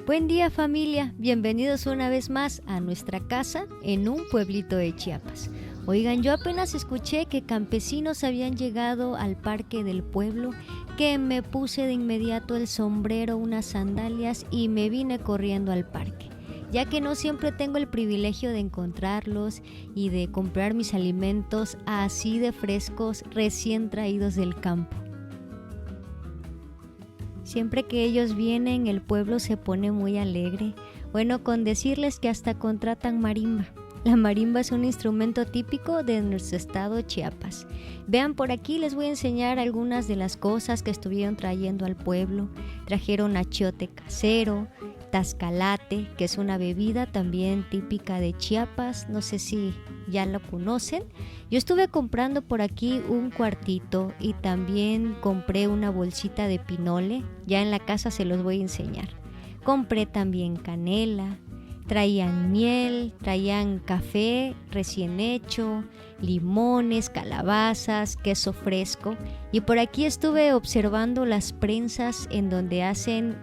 Buen día familia, bienvenidos una vez más a nuestra casa en un pueblito de Chiapas. Oigan, yo apenas escuché que campesinos habían llegado al parque del pueblo, que me puse de inmediato el sombrero, unas sandalias y me vine corriendo al parque, ya que no siempre tengo el privilegio de encontrarlos y de comprar mis alimentos así de frescos, recién traídos del campo. Siempre que ellos vienen, el pueblo se pone muy alegre. Bueno, con decirles que hasta contratan marimba. La marimba es un instrumento típico de nuestro estado Chiapas. Vean, por aquí les voy a enseñar algunas de las cosas que estuvieron trayendo al pueblo. Trajeron achiote casero, tascalate, que es una bebida también típica de Chiapas. No sé si ya lo conocen. Yo estuve comprando por aquí un cuartito y también compré una bolsita de pinole. Ya en la casa se los voy a enseñar. Compré también canela. Traían miel, traían café recién hecho, limones, calabazas, queso fresco. Y por aquí estuve observando las prensas en donde hacen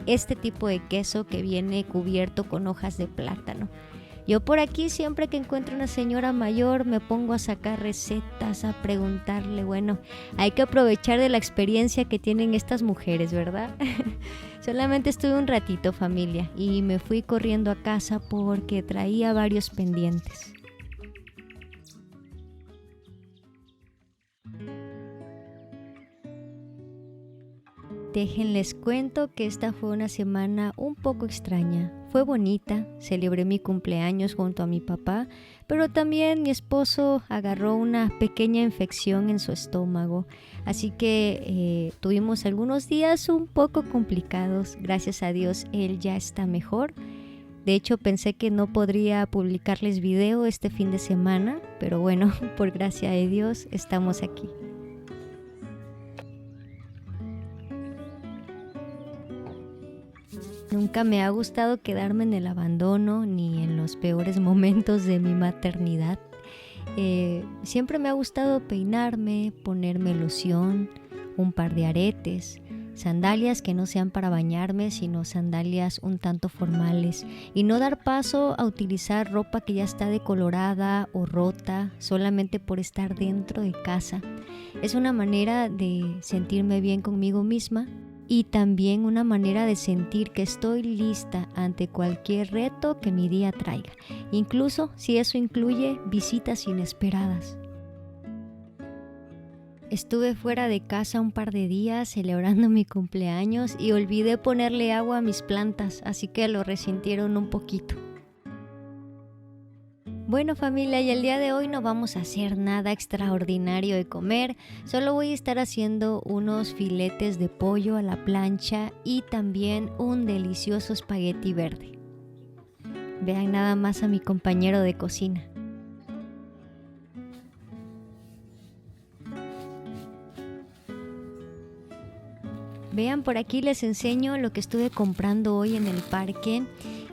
este tipo de queso que viene cubierto con hojas de plátano. Yo por aquí siempre que encuentro una señora mayor me pongo a sacar recetas, a preguntarle. Bueno, hay que aprovechar de la experiencia que tienen estas mujeres, ¿verdad? Solamente estuve un ratito, familia, y me fui corriendo a casa porque traía varios pendientes. Déjenles cuento que esta fue una semana un poco extraña. Fue bonita, celebré mi cumpleaños junto a mi papá, pero también mi esposo agarró una pequeña infección en su estómago, así que tuvimos algunos días un poco complicados. Gracias a Dios él ya está mejor. De hecho pensé que no podría publicarles video este fin de semana, pero bueno, por gracia de Dios estamos aquí. Nunca me ha gustado quedarme en el abandono ni en los peores momentos de mi maternidad. Siempre me ha gustado peinarme, ponerme loción, un par de aretes, sandalias que no sean para bañarme, sino sandalias un tanto formales, y no dar paso a utilizar ropa que ya está decolorada o rota solamente por estar dentro de casa. Es una manera de sentirme bien conmigo misma. Y también una manera de sentir que estoy lista ante cualquier reto que mi día traiga, incluso si eso incluye visitas inesperadas. Estuve fuera de casa un par de días celebrando mi cumpleaños y olvidé ponerle agua a mis plantas, así que lo resintieron un poquito. Bueno familia, y el día de hoy no vamos a hacer nada extraordinario de comer, solo voy a estar haciendo unos filetes de pollo a la plancha y también un delicioso espagueti verde. Vean nada más a mi compañero de cocina. Vean, por aquí les enseño lo que estuve comprando hoy en el parque.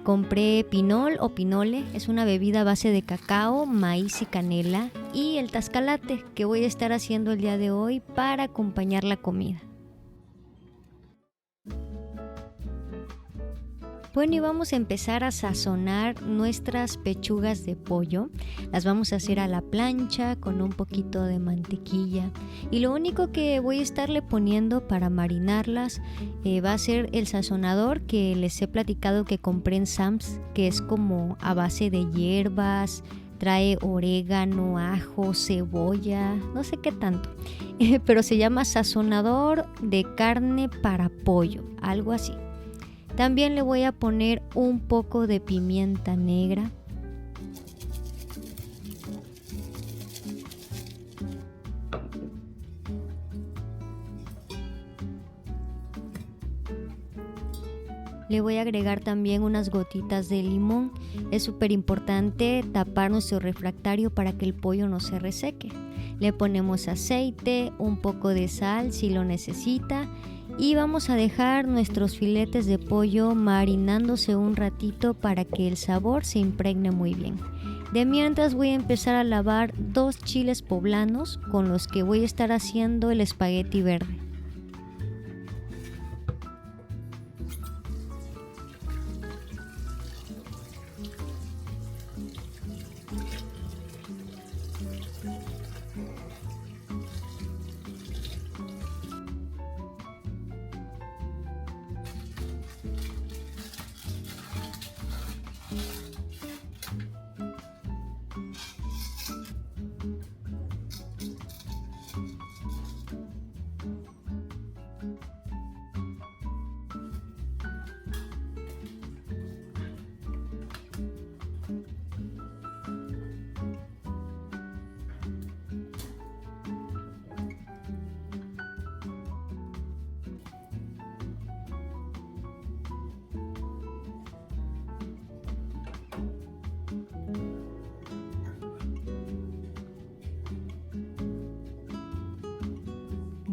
Compré pinol o pinole, es una bebida a base de cacao, maíz y canela, y el tascalate que voy a estar haciendo el día de hoy para acompañar la comida. Bueno, y vamos a empezar a sazonar nuestras pechugas de pollo. Las vamos a hacer a la plancha con un poquito de mantequilla. Y lo único que voy a estarle poniendo para marinarlas va a ser el sazonador que les he platicado que compré en Sam's, que es como a base de hierbas, trae orégano, ajo, cebolla, no sé qué tanto. Pero se llama sazonador de carne para pollo, algo así. También le voy a poner un poco de pimienta negra. Le voy a agregar también unas gotitas de limón. Es súper importante tapar nuestro refractario para que el pollo no se reseque. Le ponemos aceite, un poco de sal si lo necesita. Y vamos a dejar nuestros filetes de pollo marinándose un ratito para que el sabor se impregne muy bien. De mientras voy a empezar a lavar 2 chiles poblanos con los que voy a estar haciendo el espagueti verde.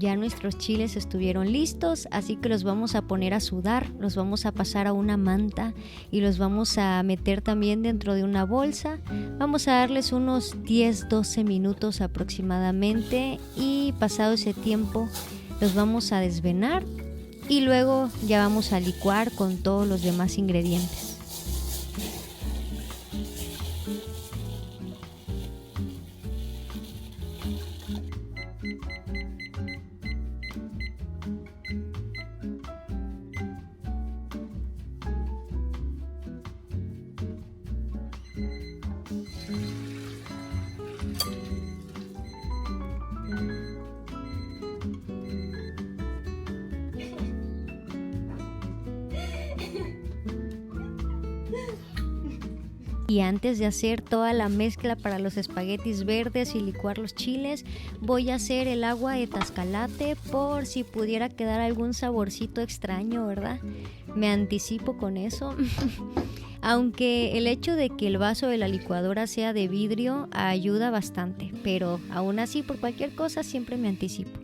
Ya nuestros chiles estuvieron listos, así que los vamos a poner a sudar, los vamos a pasar a una manta y los vamos a meter también dentro de una bolsa. Vamos a darles unos 10-12 minutos aproximadamente y pasado ese tiempo los vamos a desvenar y luego ya vamos a licuar con todos los demás ingredientes. Y antes de hacer toda la mezcla para los espaguetis verdes y licuar los chiles, voy a hacer el agua de Tascalate por si pudiera quedar algún saborcito extraño, ¿verdad? Me anticipo con eso. Aunque el hecho de que el vaso de la licuadora sea de vidrio ayuda bastante, pero aún así por cualquier cosa siempre me anticipo.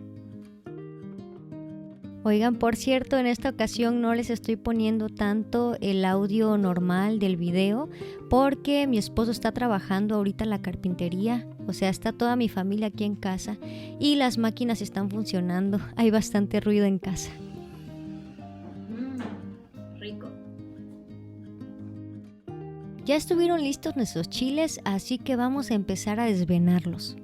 Oigan, por cierto, en esta ocasión no les estoy poniendo tanto el audio normal del video porque mi esposo está trabajando ahorita en la carpintería, o sea, está toda mi familia aquí en casa y las máquinas están funcionando, hay bastante ruido en casa. Rico. Ya estuvieron listos nuestros chiles, así que vamos a empezar a desvenarlos.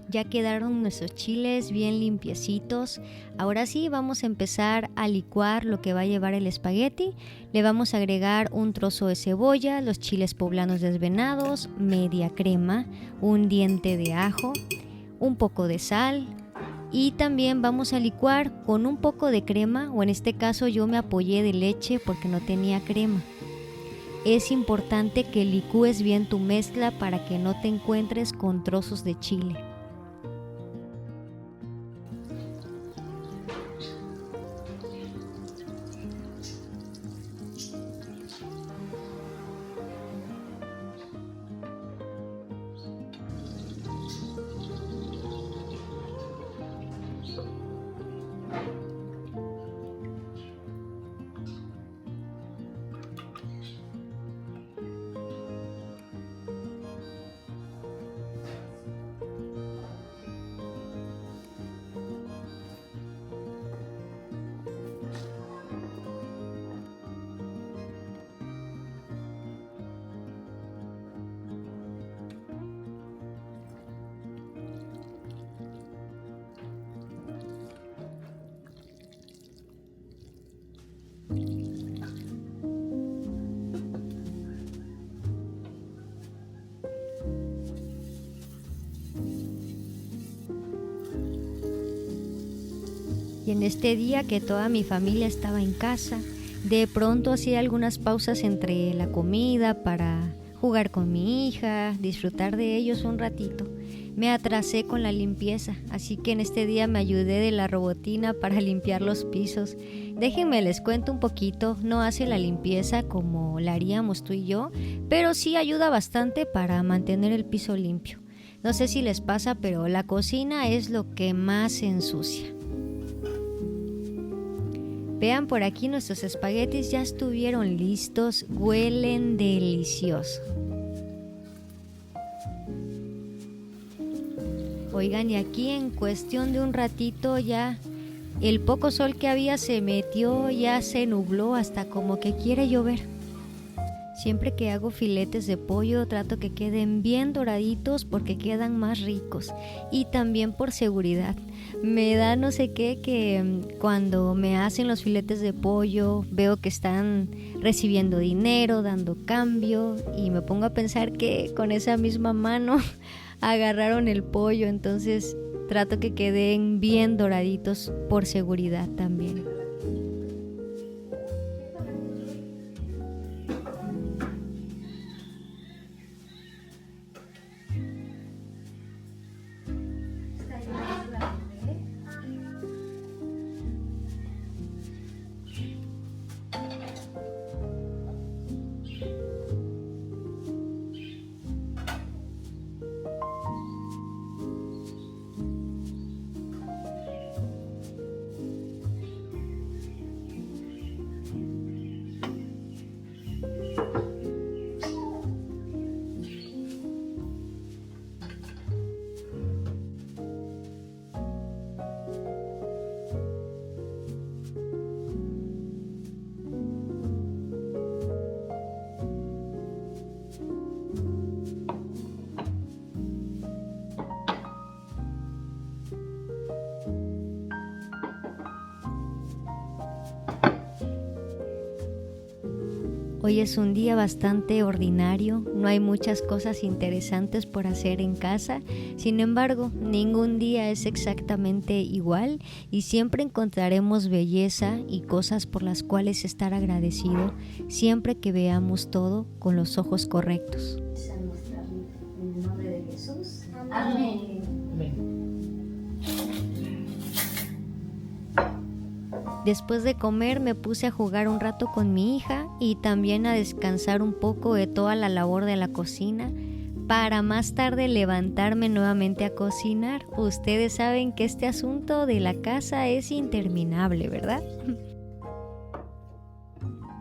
Ya quedaron nuestros chiles bien limpiecitos. Ahora sí vamos a empezar a licuar lo que va a llevar el espagueti. Le vamos a agregar un trozo de cebolla, los chiles poblanos desvenados, media crema, un diente de ajo, un poco de sal y también vamos a licuar con un poco de crema, o en este caso yo me apoyé de leche porque no tenía crema. Es importante que licúes bien tu mezcla para que no te encuentres con trozos de chile. Y en este día que toda mi familia estaba en casa, de pronto hacía algunas pausas entre la comida para jugar con mi hija, disfrutar de ellos un ratito. Me atrasé con la limpieza, así que en este día me ayudé de la robotina para limpiar los pisos. Déjenme les cuento un poquito, no hace la limpieza como la haríamos tú y yo, pero sí ayuda bastante para mantener el piso limpio. No sé si les pasa, pero la cocina es lo que más se ensucia. Vean, por aquí nuestros espaguetis ya estuvieron listos, huelen delicioso. Oigan, y aquí en cuestión de un ratito ya el poco sol que había se metió, ya se nubló, hasta como que quiere llover. Siempre que hago filetes de pollo trato que queden bien doraditos porque quedan más ricos y también por seguridad. Me da no sé qué que cuando me hacen los filetes de pollo veo que están recibiendo dinero, dando cambio y me pongo a pensar que con esa misma mano agarraron el pollo, entonces trato que queden bien doraditos por seguridad también. Hoy es un día bastante ordinario, no hay muchas cosas interesantes por hacer en casa, sin embargo, ningún día es exactamente igual y siempre encontraremos belleza y cosas por las cuales estar agradecido, siempre que veamos todo con los ojos correctos. En el nombre de Jesús. Amén. Amén. Después de comer me puse a jugar un rato con mi hija y también a descansar un poco de toda la labor de la cocina para más tarde levantarme nuevamente a cocinar. Ustedes saben que este asunto de la casa es interminable, ¿verdad?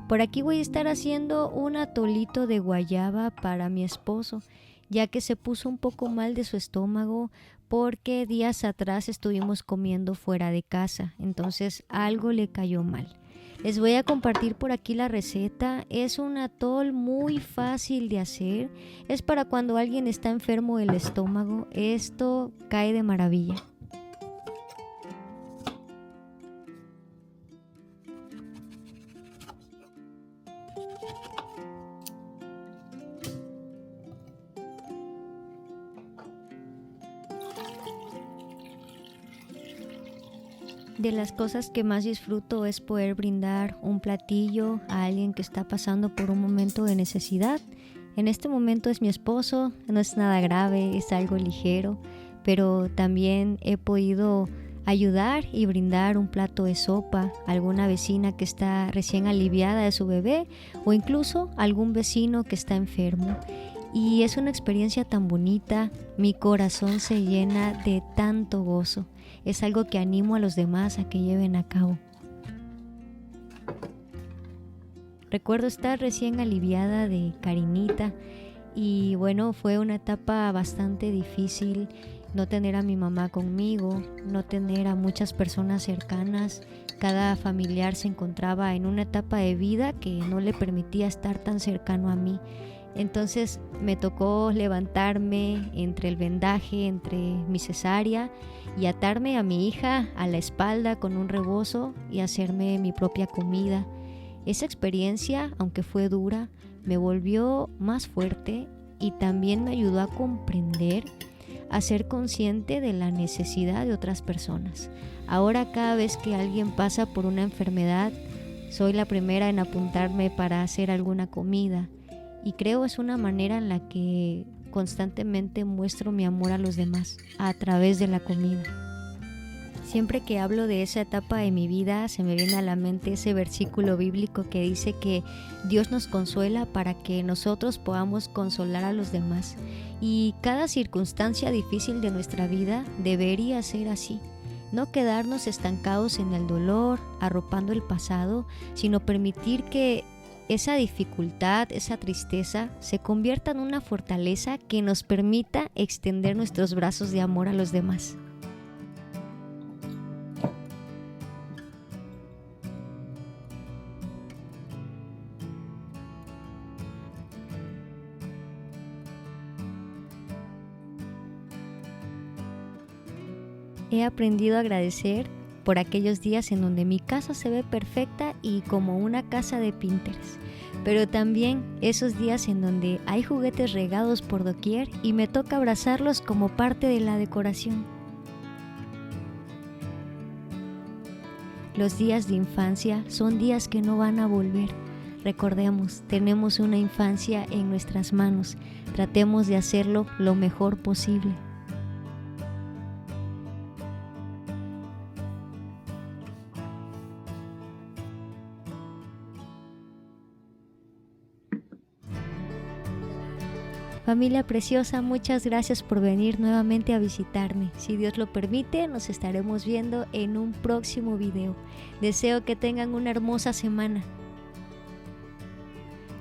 Por aquí voy a estar haciendo un atolito de guayaba para mi esposo, ya que se puso un poco mal de su estómago porque días atrás estuvimos comiendo fuera de casa, entonces algo le cayó mal. Les voy a compartir por aquí la receta. Es un atol muy fácil de hacer, es para cuando alguien está enfermo del estómago, esto cae de maravilla. De las cosas que más disfruto es poder brindar un platillo a alguien que está pasando por un momento de necesidad. En este momento es mi esposo, no es nada grave, es algo ligero, pero también he podido ayudar y brindar un plato de sopa a alguna vecina que está recién aliviada de su bebé o incluso algún vecino que está enfermo. Y es una experiencia tan bonita, mi corazón se llena de tanto gozo. Es algo que animo a los demás a que lleven a cabo. Recuerdo estar recién aliviada de Karinita y bueno, fue una etapa bastante difícil no tener a mi mamá conmigo, no tener a muchas personas cercanas. Cada familiar se encontraba en una etapa de vida que no le permitía estar tan cercano a mí. Entonces me tocó levantarme entre el vendaje, entre mi cesárea y atarme a mi hija a la espalda con un rebozo y hacerme mi propia comida. Esa experiencia, aunque fue dura, me volvió más fuerte y también me ayudó a comprender, a ser consciente de la necesidad de otras personas. Ahora cada vez que alguien pasa por una enfermedad, soy la primera en apuntarme para hacer alguna comida. Y creo es una manera en la que constantemente muestro mi amor a los demás, a través de la comida. Siempre que hablo de esa etapa de mi vida, se me viene a la mente ese versículo bíblico que dice que Dios nos consuela para que nosotros podamos consolar a los demás. Y cada circunstancia difícil de nuestra vida debería ser así. No quedarnos estancados en el dolor, arropando el pasado, sino permitir que esa dificultad, esa tristeza, se convierta en una fortaleza que nos permita extender nuestros brazos de amor a los demás. He aprendido a agradecer por aquellos días en donde mi casa se ve perfecta y como una casa de Pinterest, pero también esos días en donde hay juguetes regados por doquier y me toca abrazarlos como parte de la decoración. Los días de infancia son días que no van a volver. Recordemos, tenemos una infancia en nuestras manos. Tratemos de hacerlo lo mejor posible. Familia preciosa, muchas gracias por venir nuevamente a visitarme. Si Dios lo permite, nos estaremos viendo en un próximo video. Deseo que tengan una hermosa semana.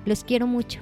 Los quiero mucho.